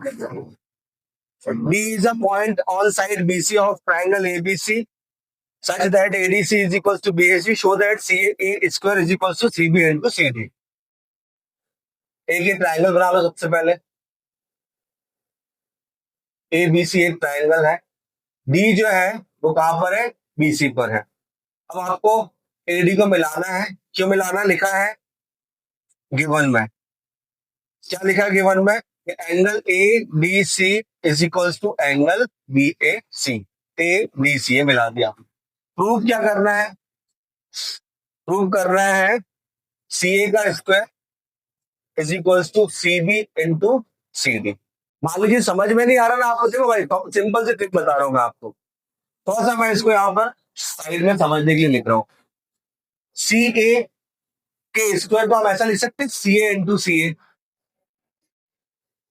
D is a point on side BC of triangle ABC such that ADC is equals to BAC. Show that CA square is equals to CB into CD. एक ही triangle बना लो सबसे पहले. ABC एक triangle है. D जो है वो कहां पर है? BC पर है. अब आपको AD को मिलाना है. क्यों मिलाना? लिखा है गिवन में. क्या लिखा है गिवन में? Angle ABC is equals to angle BAC. ABC मिला दिया. प्रूव क्या करना है? प्रूव करना है CA का square is equals to CB into CD. मान लीजिए समझ में नहीं आ रहा ना आपको, देखो भाई सिंपल से ट्रिक बता रहा हूँ मैं आपको. थोड़ा सा मैं इसको यहाँ पर साइड में समझने के लिए लिख रहा हूँ. CA के स्क्वायर को हम ऐसा लिख सकते हैं CA इंटू CA.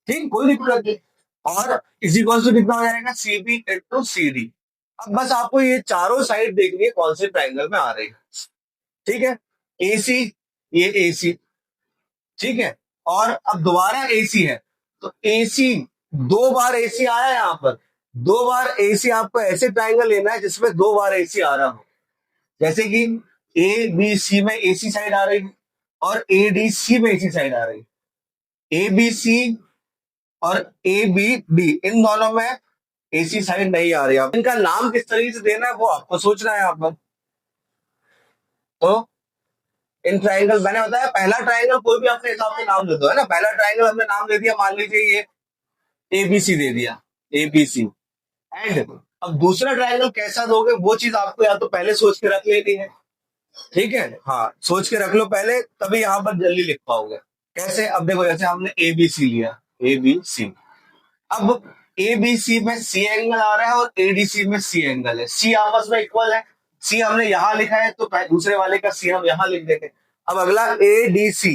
ठीक, कोई दिक्कत नहीं. और इज इक्वल टू कितना हो जाएगा? CB into CD. अब बस आपको ये चारों साइड देखनी है कौन से ट्राइंगल में आ रही है. ठीक है, AC, ये AC. ठीक है, और अब दोबारा AC है तो AC दो बार AC आया है यहाँ पर. दो बार AC आपको ऐसे ट्राइंगल लेना है जिसमें दो बार AC आ रहा हो. जैसे कि ABC में AC साइड आ रही है और ADC में AC साइड आ रही है. ABC और ABD इन दोनों में AC साइड नहीं आ रही है. इनका नाम किस तरीके से देना है वो आपको सोचना है यहाँ पर. तो इन ट्राइंगल मैंने बताया, पहला ट्राइंगल कोई भी अपने हिसाब से नाम दे दो, है ना. पहला ट्राइंगल हमने नाम दे दिया, मान लीजिए ये ABC दे दिया, ABC. एंड अब दूसरा ट्राइंगल कैसा दोगे वो चीज आपको या तो पहले सोच के रख लेनी है. ठीक है, हाँ सोच के रख लो पहले, तभी यहाँ पर जल्दी लिख पाओगे. कैसे? अब देखो, जैसे हमने ABC लिया, ABC. अब ABC में C एंगल आ रहा है और ADC में C एंगल है. C आपस में इक्वल है. C हमने यहां लिखा है तो दूसरे वाले का C हम यहां लिख देंगे. अब अगला ADC,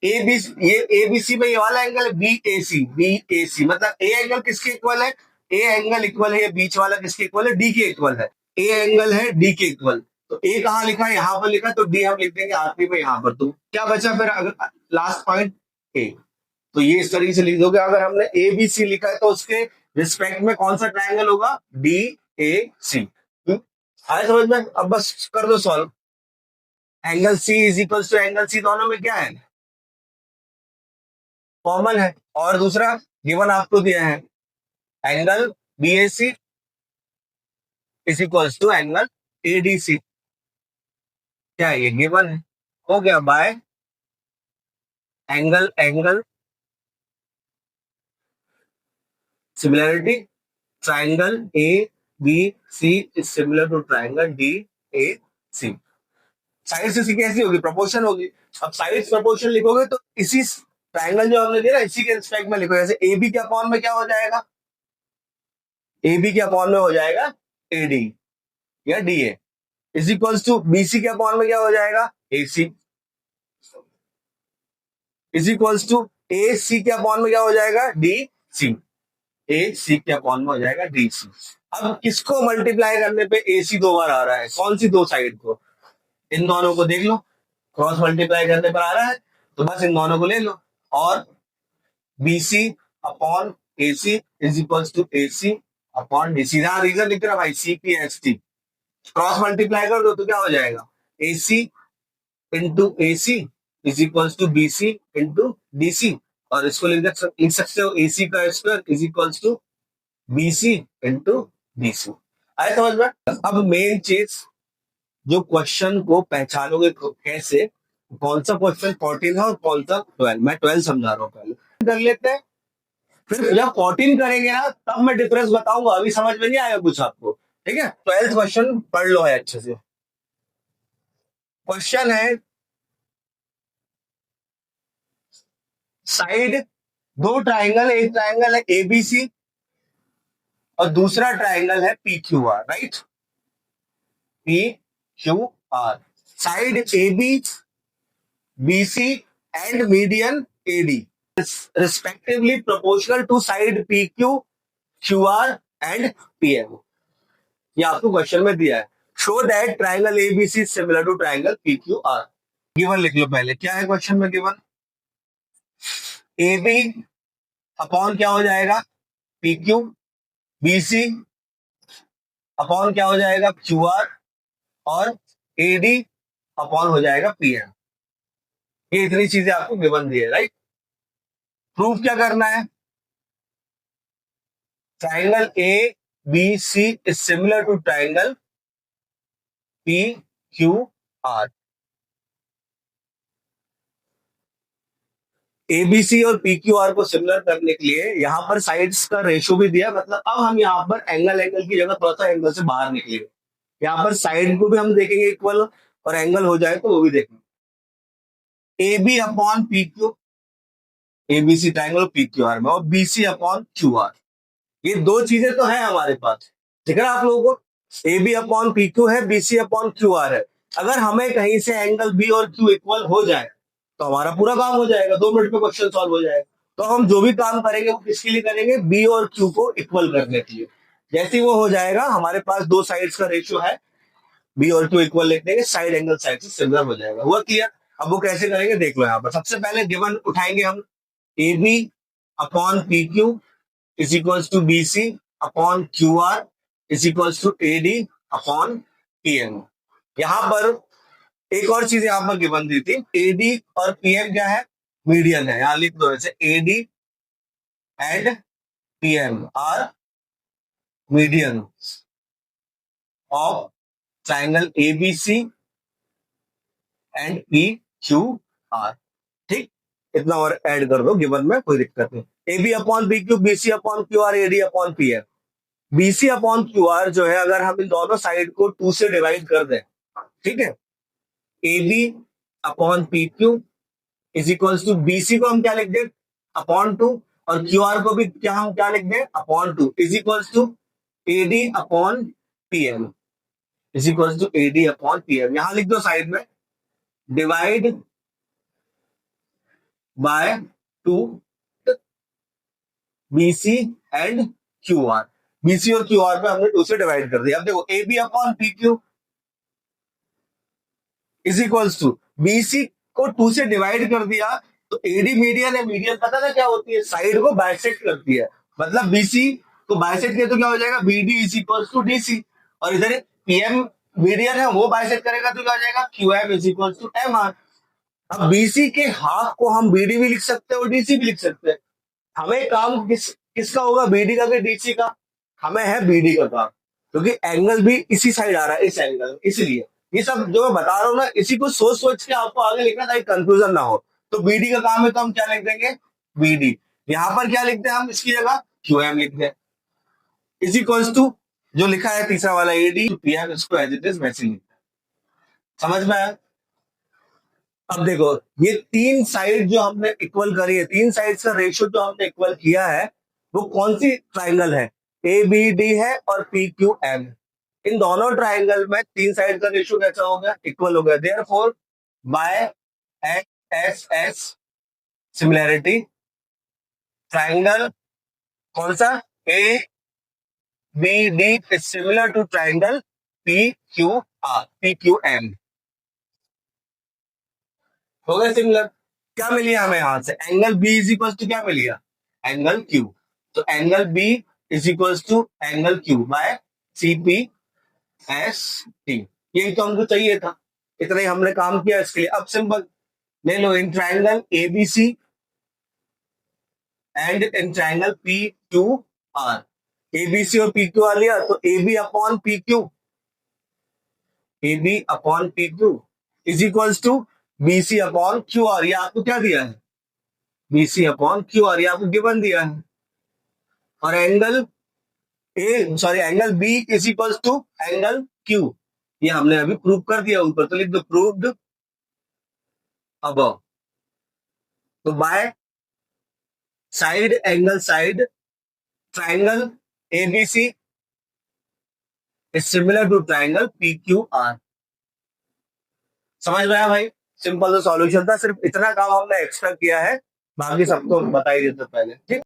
ABC, ये ABC में ये वाला एंगल है BAC. मतलब A एंगल किसके इक्वल है? A एंगल इक्वल है, ये बीच वाला किसके इक्वल है? D के इक्वल है. A एंगल है D के इक्वल. तो A कहां लिखा है? यहां पर लिखा है, तो D हम लिख देंगे आखिरी में यहां पर. तो क्या बचा फिर? अगर लास्ट पॉइंट A, तो ये इस तरीके से लिख दोगे. अगर हमने ABC लिखा है तो उसके रिस्पेक्ट में कौन सा ट्राइंगल होगा? DAC. आए समझ में? अब बस कर दो solve. Angle C is equal to angle C, दोनों में क्या है? कॉमन है. और दूसरा गिवन आपको दिया है angle BAC is equal to angle ADC. क्या ये गिवन है? हो गया by angle similarity. Triangle ABC is similar to triangle DAC. Side से कैसी होगी? प्रोपोर्शन होगी. अब साइड प्रोपोर्शन लिखोगे तो इसी ट्राइंगल जो हमने दिया ना इसी के रिस्पेक्ट में लिखो. जैसे AB के अपॉन में क्या हो जाएगा? AB के अपॉन में हो जाएगा AD या DA is equals to BC के अपॉन में क्या हो जाएगा? AC is equals to AC के अपॉन में क्या हो जाएगा? DC. AC के अपॉन में हो जाएगा DC. अब किसको मल्टीप्लाई करने पे AC दो बार आ रहा है? कौन सी दो साइड को? इन दोनों को देख लो. क्रॉस मल्टीप्लाई करने पर आ रहा है तो बस इन दोनों को ले लो. और BC upon AC is equals to AC upon DC. सीधा रीजन लिख रहा भाई, CPST. क्रॉस मल्टीप्लाई कर दो तो क्या हो जाएगा? AC into AC is equals to BC into DC. और इसको लिख सकते हो AC का square is equals to BC into DC. आए समझ में? अब मेन चीज, जो क्वेश्चन को पहचानोगे कैसे, कौन सा क्वेश्चन 14 है और कौन सा 12. मैं 12 समझा रहा हूँ. पहले कर लेते हैं, फिर जब 14 करेंगे ना तब मैं डिफरेंस बताऊंगा. अभी समझ में नहीं आएगा कुछ आपको. ठीक है, 12th क्वेश्चन पढ़ लो है अच्छे से. क्वेश्चन है साइड दो ट्राइंगल, एक ट्राइंगल है ABC और दूसरा ट्राइंगल है PQR. Right, PQR. Side AB, BC and median AD respectively proportional to side PQ, QR and PM. ये आपको क्वेश्चन में दिया है. Show that triangle ABC similar to triangle PQR. Given लिख लो पहले. क्या है क्वेश्चन में गिवन? AB अपॉन क्या हो जाएगा पी क्यू, बीसी अपॉन क्या हो जाएगा क्यू आर, और एडी अपॉन हो जाएगा पीएम। ये इतनी चीजें आपको गिवन दी है, राइट। प्रूफ क्या करना है, triangle A B C is similar to triangle P Q R. ABC और पी क्यू आर को सिमिलर करने के लिए यहां पर साइड्स का रेशियो भी दिया, मतलब अब हम यहाँ पर एंगल एंगल की जगह थोड़ा सा एंगल से बाहर निकलेंगे। यहाँ पर साइड को भी हम देखेंगे इक्वल, और एंगल हो जाए तो वो भी देखेंगे। A B upon P Q, ABC triangle P Q R में, और बीसी अपॉन क्यू आर, ये दो चीजें तो है हमारे पास, ठीक है ना आप लोगों को। A B upon P Q है, बीसी अपॉन क्यू आर है। अगर हमें कहीं से एंगल बी और क्यू इक्वल हो जाए तो हमारा पूरा काम हो जाएगा, 2 मिनट में क्वेश्चन सॉल्व हो जाएगा। तो हम जो भी काम करेंगे वो किसके लिए करेंगे, बी और क्यू को इक्वल करने के लिए। जैसे ही वो हो जाएगा, हमारे पास दो साइड्स का रेशियो है, बी और क्यू इक्वल लिख देंगे, साइड एंगल साइड से सिमिलर हो जाएगा। हुआ क्लियर। अब वो कैसे करेंगे देख लो। यहाँ पर सबसे पहले गिवन उठाएंगे हम, A B upon P Q is equals to B C upon Q R is equals to A D upon P M. यहां पर एक और चीज यहां पर गिवन दी थी, एडी और पीएम क्या है, मीडियन है। यहां लिख दो ऐसे, AD and PM are median of triangle ABC and P Q R. ठीक, इतना और ऐड कर दो गिवन में, कोई दिक्कत नहीं। A B upon B Q, BC upon Q R, AD upon P M. BC upon Q R जो है, अगर हम इन दोनों साइड को 2 से डिवाइड कर दें, ठीक है, A B upon P Q is equals to BC को हम क्या लिख दें अपॉन 2, और क्यू आर को भी क्या हम क्या लिख दें upon 2, is equals to AD upon PM, is equals to AD upon PM. यहां लिख दो साइड में, divide by 2 BC and Q R. BC और क्यू आर पे हमने 2 से डिवाइड कर दिया। अब देखो, A B upon P Q is equals to, BC को 2 से डिवाइड कर दिया तो एडी मीडियन है, मीडियन पता ना क्या होती है, साइड को बाइसेक्ट करती है। मतलब बीसी को बाइसेक्ट किया तो क्या हो जाएगा, BD is equals to DC. और इधर पीएम मीडियन है, वो बाइसेक्ट करेगा तो क्या हो जाएगा, QM is equals to M R. अब बीसी के हाफ को हम बीडी भी लिख सकते हैं और डीसी भी लिख सकते हैं। हमें काम किसका होगा, बीडी का कि डीसी का, हमें है बीडी का काम, क्योंकि एंगल भी इसी साइड आ रहा है, इस एंगल, इसलिए ये सब जो मैं बता रहा हूँ ना, इसी को सोच सोच के आपको आगे लिखना ताकि कंफ्यूजन ना हो। तो बीडी का काम है तो हम क्या लिख देंगे, बीडी। यहां पर क्या लिखते हैं हम इसकी जगह, क्यूएम लिखते हैं, इज इक्वल्स टू जो लिखा है तीसरा वाला एडी पीएम, इसको एज इट इज वैसे लिखते हैं। समझ में आया। अब देखो, ये 3 साइड जो हमने इक्वल करी है, 3 साइड का रेशियो जो हमने इक्वल किया है, वो कौन सी ट्राइंगल है, ए बी डी है और पी क्यू एम। इन दोनों ट्राइंगल में 3 साइड का रेशियो कैसा हो गया, इक्वल हो गया। Therefore by S S similarity, triangle कौन सा, A B D is similar to triangle P Q R, P Q M. हो गया सिमिलर। क्या मिल गया हमें यहां से, angle B is equal to क्या मिल गया, एंगल क्यू। तो angle B is equal to angle Q by C P S T. यही तो हमको चाहिए था, इतना ही हमने काम किया इसके लिए। अब सिंपल ले लो, in triangle ABC and in triangle P Q R, ABC और पी क्यू आर लिया तो A B upon P Q, A B upon P Q is equals to BC upon Q R. ये आपको क्या दिया है, बीसी अपॉन क्यू आर, ये आपको गिवन दिया है। और angle angle B is equals to angle Q, ये हमने अभी प्रूव कर दिया ऊपर, तो लिख दो प्रूव्ड अबव। तो by side angle side, triangle ABC is similar to triangle P Q R. समझ में आया भाई, सिंपल सा सॉल्यूशन था, सिर्फ इतना काम हमने एक्स्ट्रा किया है, बाकी सब तो बता ही देते पहले। ठीक।